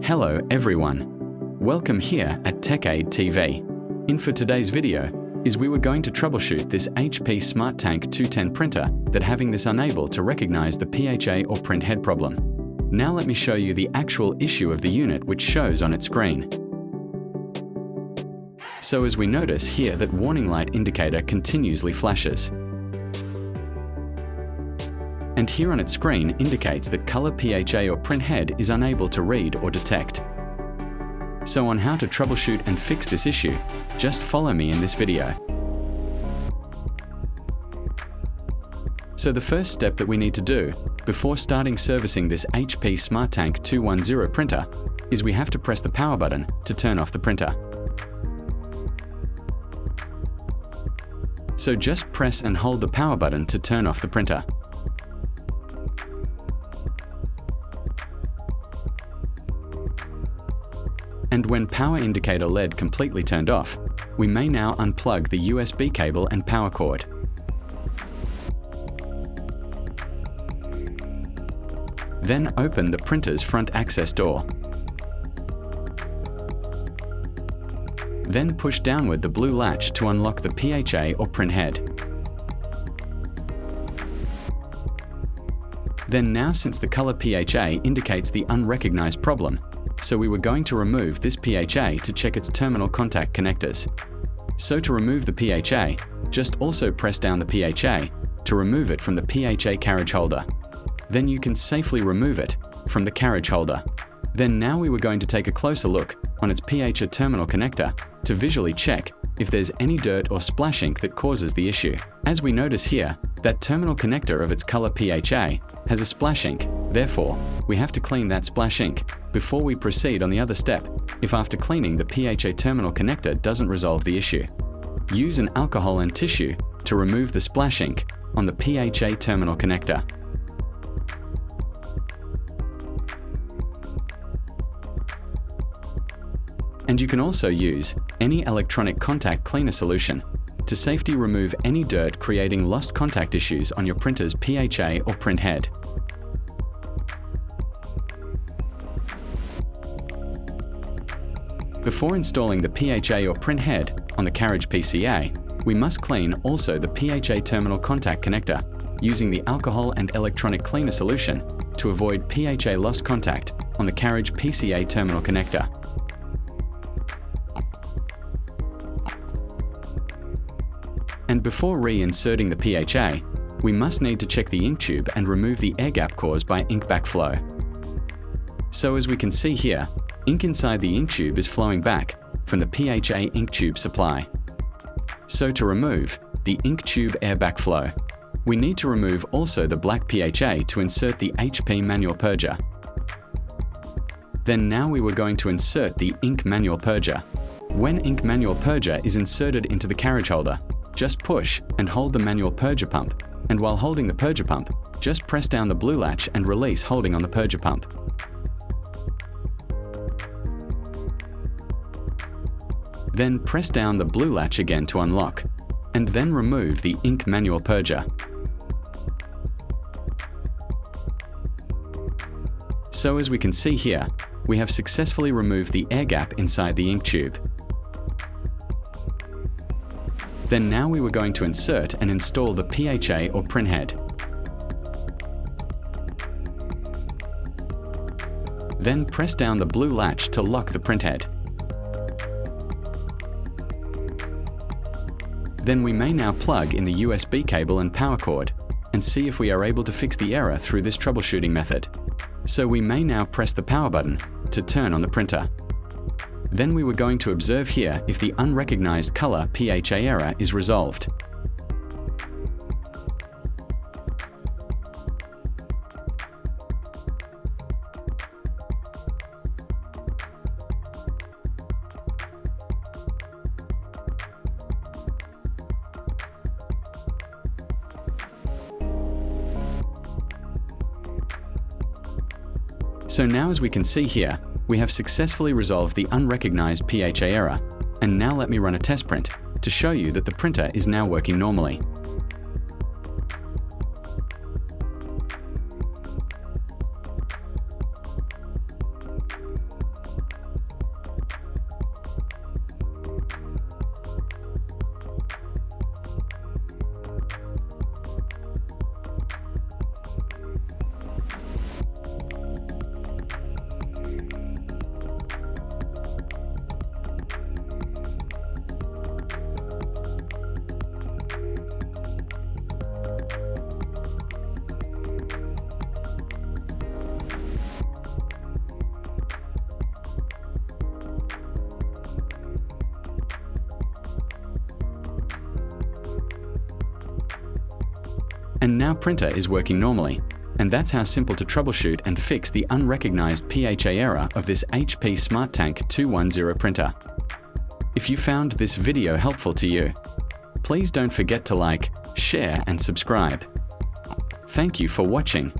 Hello everyone. Welcome here at TechAid TV. In for today's video is we were going to troubleshoot this HP SmartTank 210 printer that having this unable to recognize the PHA or printhead problem. Now let me show you the actual issue of the unit which shows on its screen. So as we notice here that warning light indicator continuously flashes. And here on its screen indicates that color PHA or printhead is unable to read or detect. So on how to troubleshoot and fix this issue, just follow me in this video. So the first step that we need to do before starting servicing this HP SmartTank 210 printer is we have to press the power button to turn off the printer. So just press and hold the power button to turn off the printer. And when power indicator LED completely turned off, we may now unplug the USB cable and power cord. Then open the printer's front access door. Then push downward the blue latch to unlock the PHA or printhead. Then now since the color PHA indicates the unrecognized problem, so we were going to remove this PHA to check its terminal contact connectors. So to remove the PHA, just also press down the PHA to remove it from the PHA carriage holder. Then you can safely remove it from the carriage holder. Then now we were going to take a closer look on its PHA terminal connector to visually check if there's any dirt or splash ink that causes the issue. As we notice here, that terminal connector of its color PHA has a splash ink. Therefore, we have to clean that splash ink before we proceed on the other step if after cleaning the PHA terminal connector doesn't resolve the issue. Use an alcohol and tissue to remove the splash ink on the PHA terminal connector. And you can also use any electronic contact cleaner solution to safely remove any dirt creating lost contact issues on your printer's PHA or printhead. Before installing the PHA or printhead on the carriage PCA, we must clean also the PHA terminal contact connector using the alcohol and electronic cleaner solution to avoid PHA lost contact on the carriage PCA terminal connector. And before reinserting the PHA, we must need to check the ink tube and remove the air gap caused by ink backflow. So as we can see here, ink inside the ink tube is flowing back from the PHA ink tube supply. So to remove the ink tube air backflow, we need to remove also the black PHA to insert the HP manual purger. Then now we were going to insert the ink manual purger. When ink manual purger is inserted into the carriage holder, just push and hold the manual purger pump, and while holding the purger pump, just press down the blue latch and release holding on the purger pump. Then press down the blue latch again to unlock, and then remove the ink manual purger. So as we can see here, we have successfully removed the air gap inside the ink tube. Then now we were going to insert and install the PHA or printhead. Then press down the blue latch to lock the printhead. Then we may now plug in the USB cable and power cord and see if we are able to fix the error through this troubleshooting method. So we may now press the power button to turn on the printer. Then we were going to observe here if the unrecognized color PHA error is resolved. So now as we can see here, we have successfully resolved the unrecognized PHA error, and now let me run a test print to show you that the printer is now working normally. And now printer is working normally. And that's how simple to troubleshoot and fix the unrecognized PHA error of this HP SmartTank 210 printer. If you found this video helpful to you, please don't forget to like, share and subscribe. Thank you for watching.